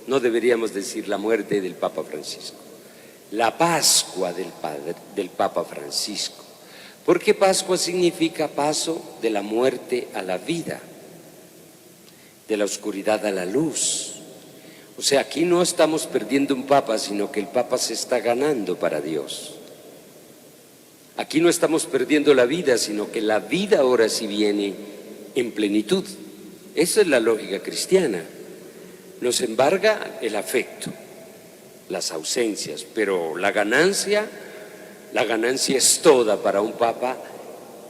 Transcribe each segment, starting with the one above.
no deberíamos decir la muerte del Papa Francisco, la Pascua del Papa Francisco, porque Pascua significa paso de la muerte a la vida, de la oscuridad a la luz. O sea, aquí no estamos perdiendo un Papa, sino que el Papa se está ganando para Dios. Aquí no estamos perdiendo la vida, sino que la vida ahora sí viene en plenitud. Esa es la lógica cristiana. Nos embarga el afecto, las ausencias, pero la ganancia es toda para un Papa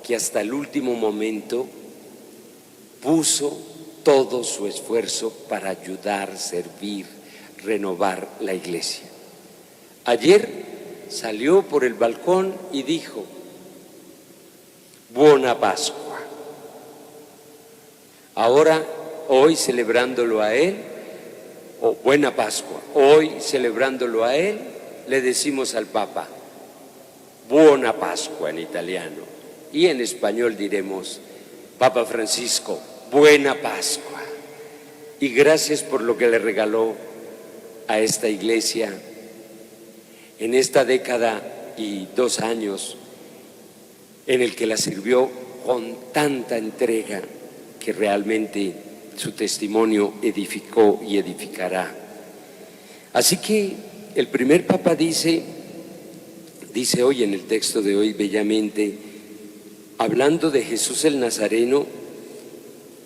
que hasta el último momento puso todo su esfuerzo para ayudar, servir, renovar la Iglesia. Ayer salió por el balcón y dijo: Buona Pascua. Ahora, hoy celebrándolo a él, o Buena Pascua, hoy celebrándolo a él, le decimos al Papa Buona Pascua en italiano, y en español diremos: Papa Francisco, Buena Pascua, y gracias por lo que le regaló a esta Iglesia en esta década y 2 años en el que la sirvió con tanta entrega que realmente su testimonio edificó y edificará. Así que el primer Papa dice hoy en el texto de hoy bellamente, hablando de Jesús el Nazareno,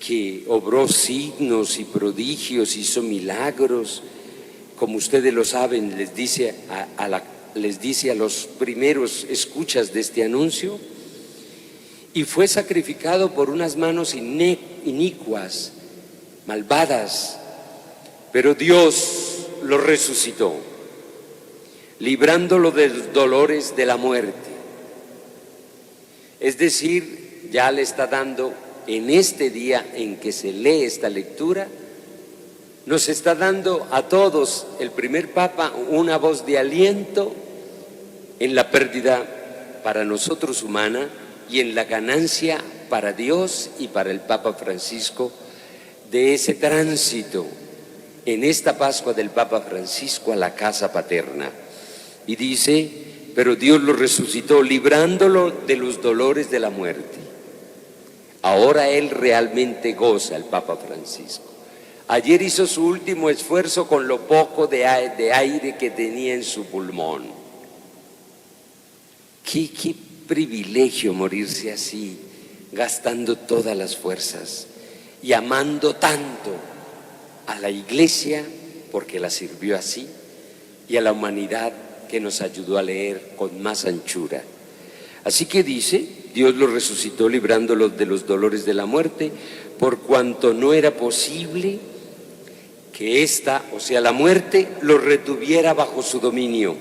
que obró signos y prodigios, hizo milagros, como ustedes lo saben, les dice a los primeros escuchas de este anuncio, y fue sacrificado por unas manos inicuas, malvadas, pero Dios lo resucitó, librándolo de los dolores de la muerte. Es decir, ya le está dando, en este día en que se lee esta lectura, nos está dando a todos, el primer Papa, una voz de aliento en la pérdida para nosotros humana y en la ganancia para Dios y para el Papa Francisco de ese tránsito en esta Pascua del Papa Francisco a la casa paterna. Y dice: pero Dios lo resucitó, librándolo de los dolores de la muerte. Ahora él realmente goza, el Papa Francisco. Ayer hizo su último esfuerzo con lo poco de aire que tenía en su pulmón. Qué privilegio morirse así, gastando todas las fuerzas y amando tanto a la Iglesia, porque la sirvió así, y a la humanidad que nos ayudó a leer con más anchura. Así que dice: Dios lo resucitó librándolo de los dolores de la muerte, por cuanto no era posible que esta, o sea, la muerte, lo retuviera bajo su dominio.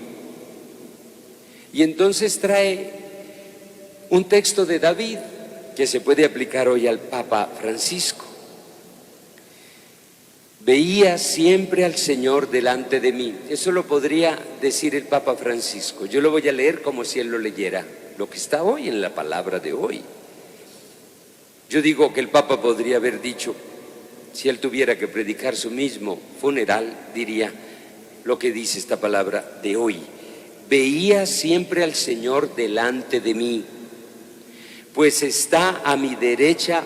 Y entonces trae un texto de David que se puede aplicar hoy al Papa Francisco. Veía siempre al Señor delante de mí. Eso lo podría decir el Papa Francisco. Yo lo voy a leer como si él lo leyera, lo que está hoy en la palabra de hoy. Yo digo que el Papa podría haber dicho, si él tuviera que predicar su mismo funeral, diría lo que dice esta palabra de hoy: veía siempre al Señor delante de mí, pues está a mi derecha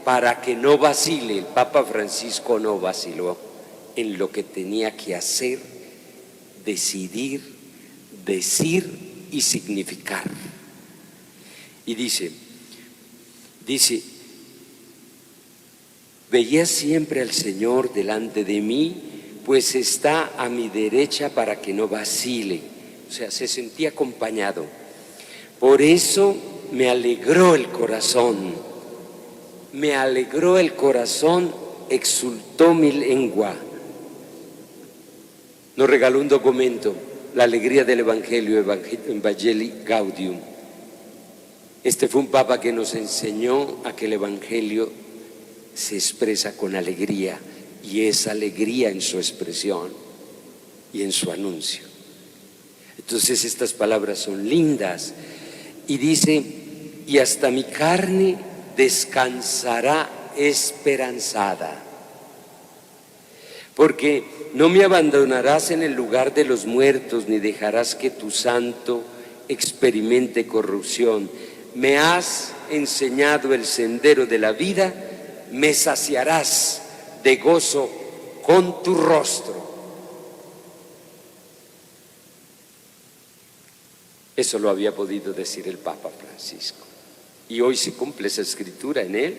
para que no vacile. El Papa Francisco no vaciló en lo que tenía que hacer, decidir, decir y significar. Y dice, veía siempre al Señor delante de mí, pues está a mi derecha para que no vacile. O sea, se sentía acompañado. Por eso me alegró el corazón, exultó mi lengua. Nos regaló un documento, la alegría del Evangelio, Evangelii Gaudium. Este fue un Papa que nos enseñó a que el Evangelio se expresa con alegría, y es alegría en su expresión y en su anuncio. Entonces estas palabras son lindas, y dice: y hasta mi carne descansará esperanzada, porque no me abandonarás en el lugar de los muertos, ni dejarás que tu santo experimente corrupción. Me has enseñado el sendero de la vida, me saciarás de gozo con tu rostro. Eso lo había podido decir el Papa Francisco. Y hoy se cumple esa escritura en él.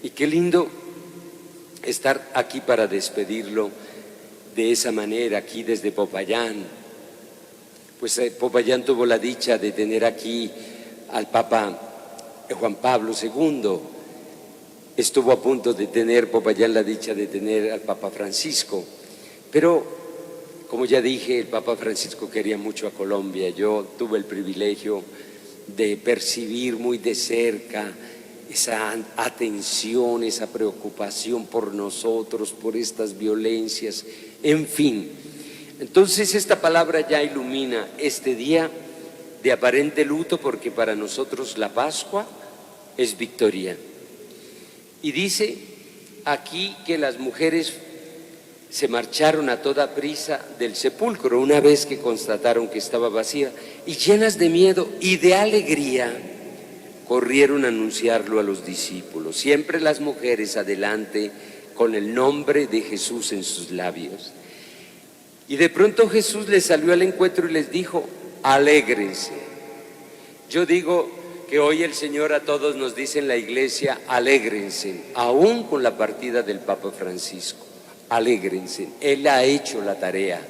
Y qué lindo estar aquí para despedirlo de esa manera, aquí desde Popayán. Pues Popayán tuvo la dicha de tener aquí al Papa Juan Pablo II. Estuvo a punto de tener Popayán la dicha de tener al Papa Francisco. Pero, como ya dije, el Papa Francisco quería mucho a Colombia. Yo tuve el privilegio de percibir muy de cerca esa atención, esa preocupación por nosotros, por estas violencias, en fin. Entonces esta palabra ya ilumina este día de aparente luto, porque para nosotros la Pascua es victoria. Y dice aquí que las mujeres se marcharon a toda prisa del sepulcro una vez que constataron que estaba vacía, y llenas de miedo y de alegría corrieron a anunciarlo a los discípulos. Siempre las mujeres adelante con el nombre de Jesús en sus labios. Y de pronto Jesús les salió al encuentro y les dijo: alégrense. Yo digo que hoy el Señor a todos nos dice en la iglesia: alégrense, aún con la partida del Papa Francisco. Alégrense, Él ha hecho la tarea.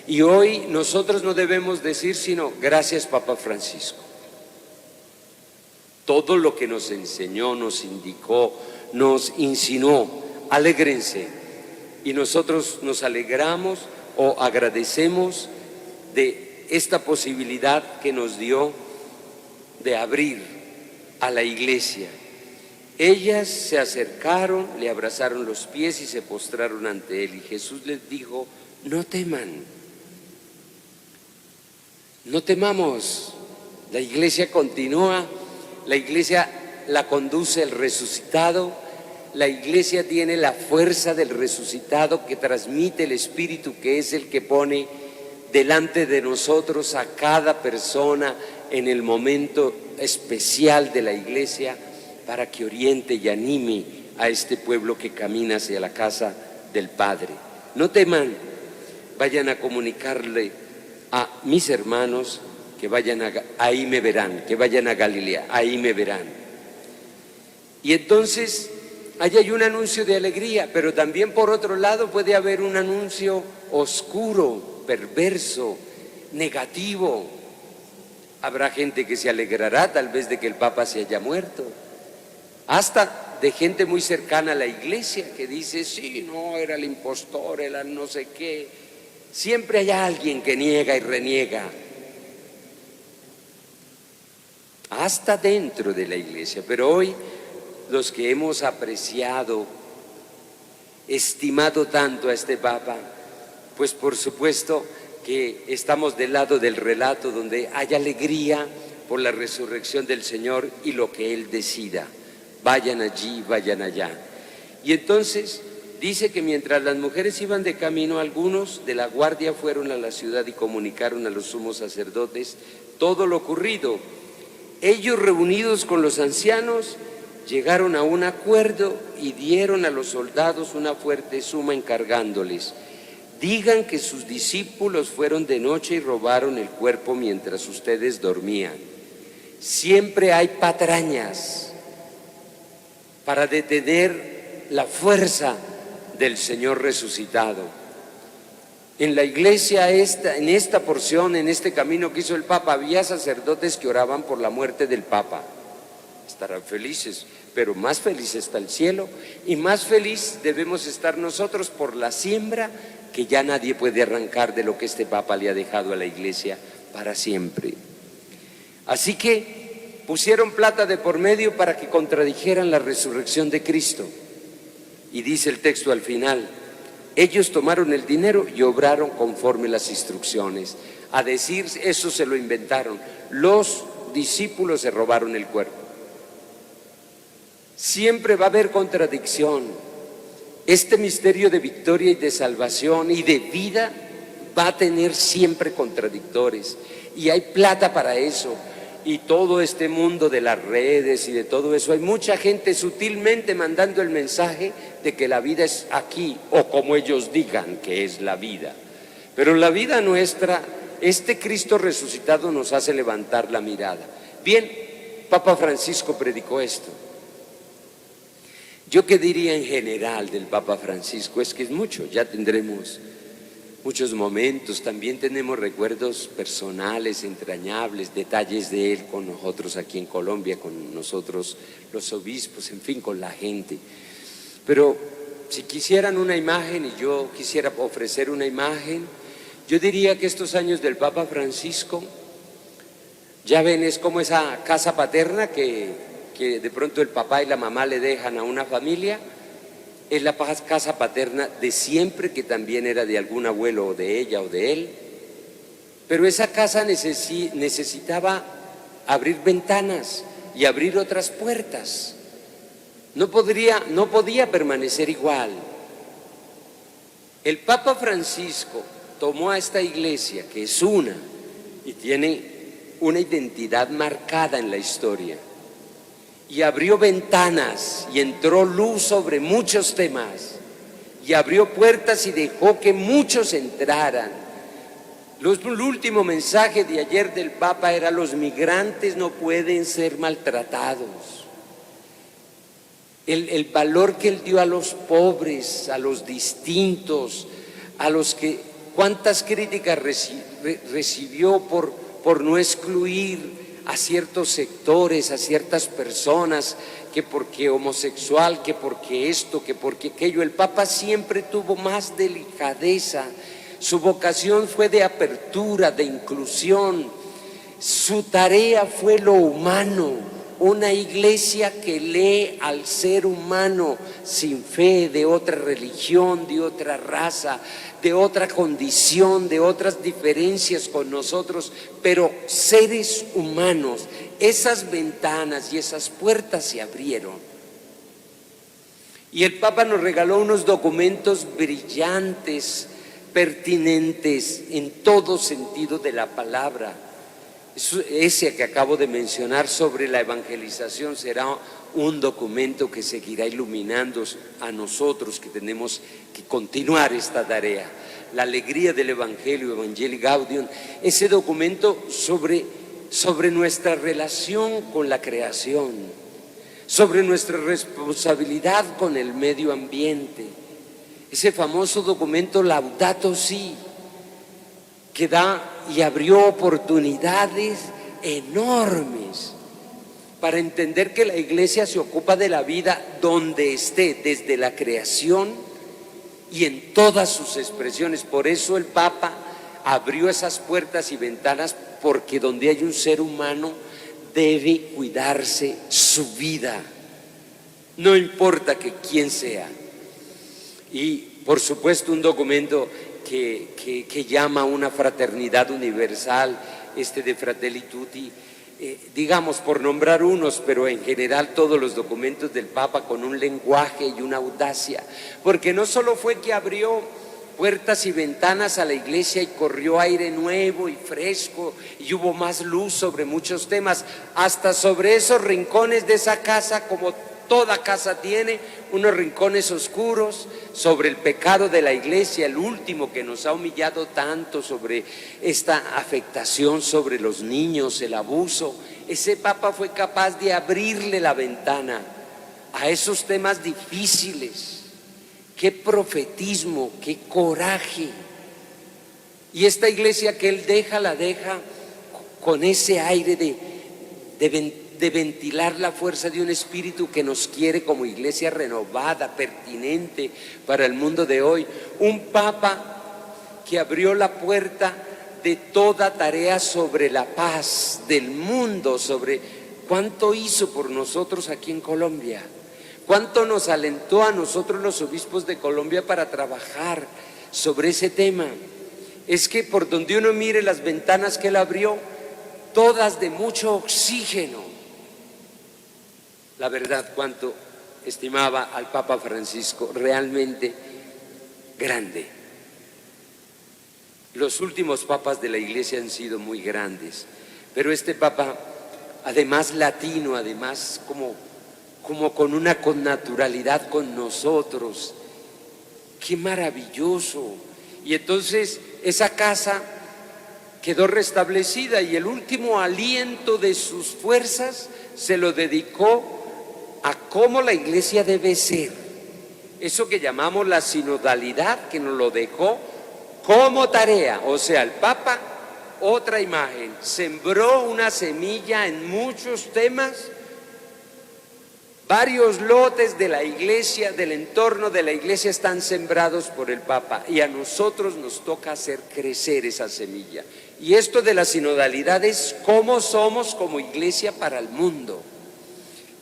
Y hoy nosotros no debemos decir sino: gracias Papa Francisco. Todo lo que nos enseñó, nos indicó, nos insinuó, alégrense. Y nosotros nos alegramos o agradecemos de esta posibilidad que nos dio de abrir a la iglesia. Ellas se acercaron, le abrazaron los pies y se postraron ante él. Y Jesús les dijo: no teman, no temamos. La iglesia continúa, la iglesia la conduce el resucitado, la iglesia tiene la fuerza del resucitado que transmite el Espíritu, que es el que pone delante de nosotros a cada persona en el momento especial de la iglesia, para que oriente y anime a este pueblo que camina hacia la casa del Padre. No teman, vayan a comunicarle a mis hermanos que vayan ahí me verán, que vayan a Galilea, ahí me verán. Y entonces, ahí hay un anuncio de alegría, pero también por otro lado puede haber un anuncio oscuro, perverso, negativo. Habrá gente que se alegrará tal vez de que el Papa se haya muerto. Hasta de gente muy cercana a la iglesia que dice: sí, no, era el impostor, era el no sé qué. Siempre hay alguien que niega y reniega. Hasta dentro de la iglesia. Pero hoy, los que hemos apreciado, estimado tanto a este Papa, pues por supuesto que estamos del lado del relato donde hay alegría por la resurrección del Señor y lo que Él decida. Vayan allí, vayan allá. Y entonces dice que mientras las mujeres iban de camino, algunos de la guardia fueron a la ciudad y comunicaron a los sumos sacerdotes todo lo ocurrido. Ellos, reunidos con los ancianos, llegaron a un acuerdo y dieron a los soldados una fuerte suma encargándoles: digan que sus discípulos fueron de noche y robaron el cuerpo mientras ustedes dormían. Siempre hay patrañas para detener la fuerza del Señor resucitado. En la iglesia en esta porción, en este camino que hizo el Papa, había sacerdotes que oraban por la muerte del Papa. Estarán felices, pero más feliz está el cielo, y más feliz debemos estar nosotros por la siembra que ya nadie puede arrancar de lo que este Papa le ha dejado a la iglesia para siempre. Así que pusieron plata de por medio para que contradijeran la resurrección de Cristo. Y dice el texto al final: ellos tomaron el dinero y obraron conforme las instrucciones. A decir, eso se lo inventaron. Los discípulos se robaron el cuerpo. Siempre va a haber contradicción. Este misterio de victoria y de salvación y de vida va a tener siempre contradictores, y hay plata para eso. Y todo este mundo de las redes y de todo eso, hay mucha gente sutilmente mandando el mensaje de que la vida es aquí, o como ellos digan que es la vida. Pero la vida nuestra, este Cristo resucitado nos hace levantar la mirada. Bien, Papa Francisco predicó esto. Yo qué diría en general del Papa Francisco, es que es mucho, ya tendremos muchos momentos, también tenemos recuerdos personales, entrañables, detalles de él con nosotros aquí en Colombia, con nosotros los obispos, en fin, con la gente. Pero si quisieran una imagen y yo quisiera ofrecer una imagen, yo diría que estos años del Papa Francisco, ya ven, es como esa casa paterna que de pronto el papá y la mamá le dejan a una familia. Es la casa paterna de siempre, que también era de algún abuelo o de ella o de él, pero esa casa necesitaba abrir ventanas y abrir otras puertas. No podía permanecer igual. El Papa Francisco tomó a esta iglesia, que es una y tiene una identidad marcada en la historia, y abrió ventanas y entró luz sobre muchos temas, y abrió puertas y dejó que muchos entraran. El último mensaje de ayer del Papa era: los migrantes no pueden ser maltratados. El valor que él dio a los pobres, a los distintos, a los que cuántas críticas recibió por no excluir a ciertos sectores, a ciertas personas, que porque homosexual, que porque esto, que porque aquello. El Papa siempre tuvo más delicadeza, su vocación fue de apertura, de inclusión, su tarea fue lo humano, una iglesia que lee al ser humano sin fe, de otra religión, de otra raza, de otra condición, de otras diferencias con nosotros, pero seres humanos. Esas ventanas y esas puertas se abrieron. Y el Papa nos regaló unos documentos brillantes, pertinentes en todo sentido de la palabra. Ese que acabo de mencionar sobre la evangelización será un documento que seguirá iluminando a nosotros, que tenemos que continuar esta tarea. La alegría del Evangelio, Evangelii Gaudium, ese documento sobre nuestra relación con la creación, sobre nuestra responsabilidad con el medio ambiente. Ese famoso documento Laudato Si, que da y abrió oportunidades enormes para entender que la iglesia se ocupa de la vida donde esté, desde la creación y en todas sus expresiones. Por eso el Papa abrió esas puertas y ventanas, porque donde hay un ser humano debe cuidarse su vida, no importa que quién sea. Y por supuesto un documento que llama a una fraternidad universal, de Fratelli Tutti, digamos por nombrar unos, pero en general todos los documentos del Papa con un lenguaje y una audacia, porque no solo fue que abrió puertas y ventanas a la iglesia y corrió aire nuevo y fresco y hubo más luz sobre muchos temas, hasta sobre esos rincones de esa casa, como toda casa tiene unos rincones oscuros, sobre el pecado de la iglesia, el último que nos ha humillado tanto, sobre esta afectación sobre los niños, el abuso. Ese Papa fue capaz de abrirle la ventana a esos temas difíciles. Qué profetismo, qué coraje. Y esta iglesia que él deja, la deja con ese aire de ventilar la fuerza de un espíritu que nos quiere como iglesia renovada, pertinente para el mundo de hoy. Un Papa que abrió la puerta de toda tarea sobre la paz del mundo, sobre cuánto hizo por nosotros aquí en Colombia, cuánto nos alentó a nosotros los obispos de Colombia para trabajar sobre ese tema. Es que por donde uno mire las ventanas que él abrió, todas de mucho oxígeno. La verdad, cuánto estimaba al Papa Francisco realmente grande. Los últimos papas de la Iglesia han sido muy grandes, pero este Papa, además latino, además como con una connaturalidad con nosotros, qué maravilloso. Y entonces esa casa quedó restablecida y el último aliento de sus fuerzas se lo dedicó a cómo la Iglesia debe ser. Eso que llamamos la sinodalidad, que nos lo dejó como tarea. O sea, el Papa, otra imagen, sembró una semilla en muchos temas. Varios lotes de la Iglesia, del entorno de la Iglesia, están sembrados por el Papa y a nosotros nos toca hacer crecer esa semilla. Y esto de la sinodalidad es cómo somos como Iglesia para el mundo.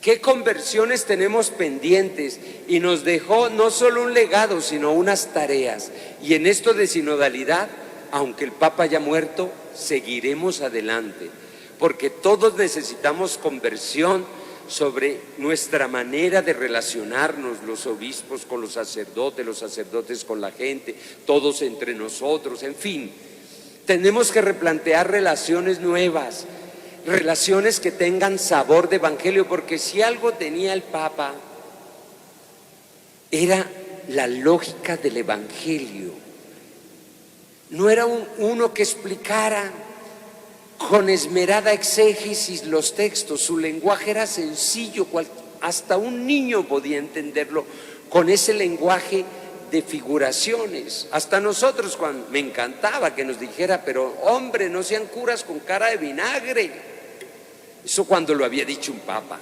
¿Qué conversiones tenemos pendientes? Y nos dejó no solo un legado, sino unas tareas. Y en esto de sinodalidad, aunque el Papa haya muerto, seguiremos adelante, porque todos necesitamos conversión sobre nuestra manera de relacionarnos, los obispos con los sacerdotes con la gente, todos entre nosotros, en fin. Tenemos que replantear relaciones nuevas, relaciones que tengan sabor de evangelio, porque si algo tenía el Papa era la lógica del evangelio. No era uno que explicara con esmerada exégesis los textos, su lenguaje era sencillo, hasta un niño podía entenderlo con ese lenguaje de figuraciones. Hasta nosotros, cuando me encantaba que nos dijera, pero hombre, no sean curas con cara de vinagre. Eso cuando lo había dicho un papa,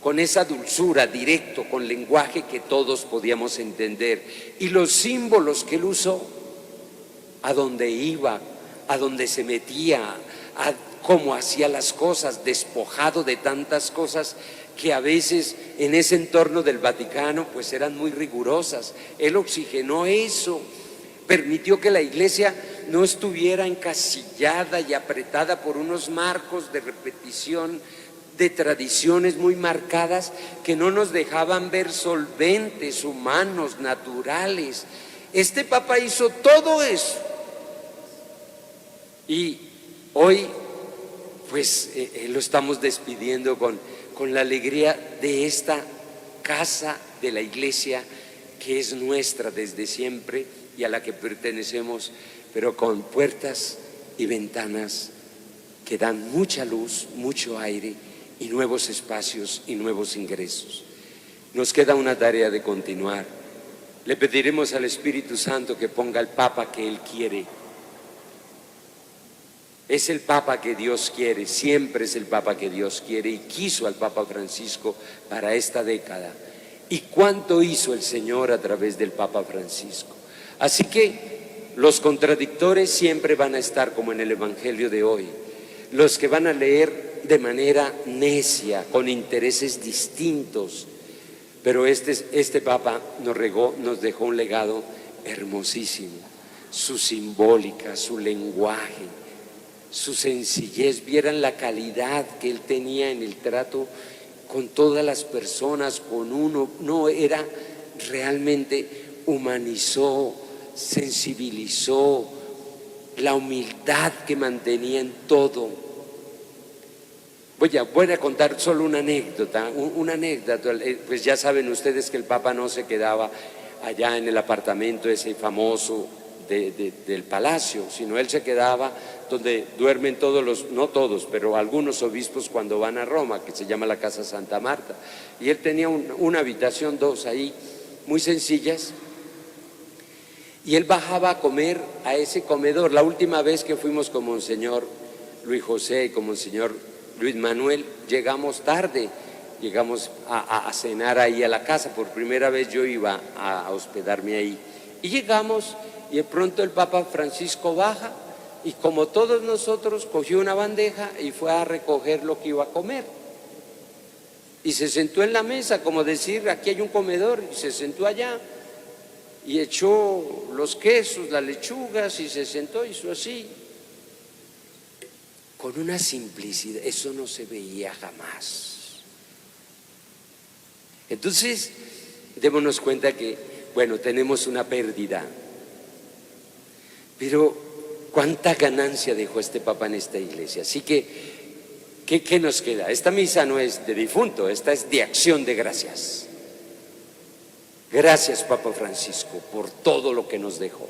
con esa dulzura, directo, con lenguaje que todos podíamos entender. Y los símbolos que él usó, a donde iba, a donde se metía, a cómo hacía las cosas, despojado de tantas cosas que a veces en ese entorno del Vaticano pues eran muy rigurosas. Él oxigenó eso, permitió que la Iglesia no estuviera encasillada y apretada por unos marcos de repetición de tradiciones muy marcadas que no nos dejaban ver solventes, humanos, naturales. Este Papa hizo todo eso y hoy pues lo estamos despidiendo con la alegría de esta casa de la Iglesia que es nuestra desde siempre y a la que pertenecemos, pero con puertas y ventanas que dan mucha luz, mucho aire y nuevos espacios y nuevos ingresos. Nos queda una tarea de continuar. Le pediremos al Espíritu Santo que ponga al Papa que Él quiere. Es el Papa que Dios quiere, siempre es el Papa que Dios quiere y quiso al Papa Francisco para esta década. ¿Y cuánto hizo el Señor a través del Papa Francisco? Así que los contradictores siempre van a estar como en el Evangelio de hoy. Los que van a leer de manera necia, con intereses distintos. Pero este Papa nos dejó un legado hermosísimo. Su simbólica, su lenguaje, su sencillez, vieran la calidad que él tenía en el trato con todas las personas, con uno, no, era realmente humanizó, sensibilizó, la humildad que mantenía en todo. Voy a contar solo una anécdota, pues ya saben ustedes que el Papa no se quedaba allá en el apartamento ese famoso del palacio, sino él se quedaba donde duermen todos no todos, pero algunos obispos cuando van a Roma, que se llama la Casa Santa Marta, y él tenía una habitación, dos ahí, muy sencillas, y él bajaba a comer a ese comedor. La última vez que fuimos con Monseñor Luis José y con Monseñor Luis Manuel, llegamos tarde, llegamos a cenar ahí a la casa, por primera vez yo iba a hospedarme ahí, y llegamos y de pronto el Papa Francisco baja y como todos nosotros cogió una bandeja y fue a recoger lo que iba a comer y se sentó en la mesa, como decir aquí hay un comedor, y se sentó allá y echó los quesos, las lechugas y se sentó, hizo así con una simplicidad, eso no se veía jamás. Entonces, démonos cuenta que, bueno, tenemos una pérdida, pero cuánta ganancia dejó este Papa en esta iglesia. Así que, ¿qué nos queda? Esta misa no es de difunto, esta es de acción de gracias. Gracias, Papa Francisco, por todo lo que nos dejó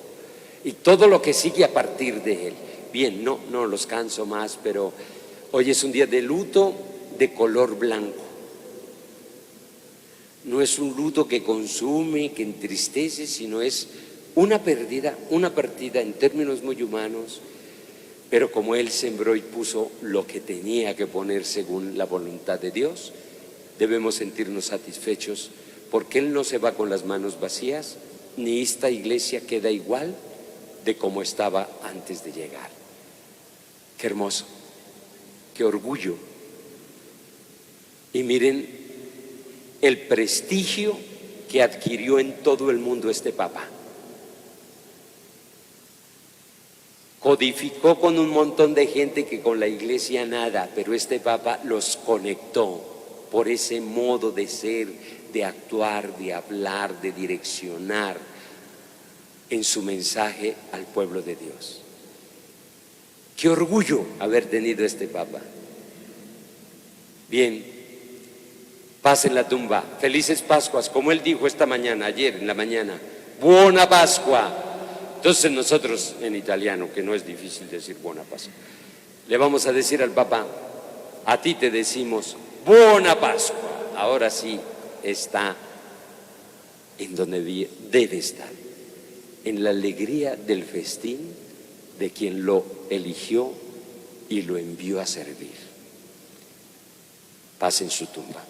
y todo lo que sigue a partir de él. Bien, no los canso más, pero hoy es un día de luto de color blanco. No es un luto que consume, que entristece, sino es una pérdida en términos muy humanos, pero como Él sembró y puso lo que tenía que poner según la voluntad de Dios, debemos sentirnos satisfechos porque Él no se va con las manos vacías, ni esta iglesia queda igual de como estaba antes de llegar. Qué hermoso, qué orgullo. Y miren el prestigio que adquirió en todo el mundo este Papa. Codificó con un montón de gente que con la iglesia nada, pero este Papa los conectó por ese modo de ser, de actuar, de hablar, de direccionar en su mensaje al pueblo de Dios. Qué orgullo haber tenido este Papa. Bien, paz en la tumba, felices Pascuas, como él dijo esta mañana, ayer en la mañana, buona Pascua. Entonces nosotros en italiano, que no es difícil decir buona Pascua, le vamos a decir al Papa, a ti te decimos buona Pascua. Ahora sí está en donde debe estar, en la alegría del festín de quien lo eligió y lo envió a servir. Paz en su tumba.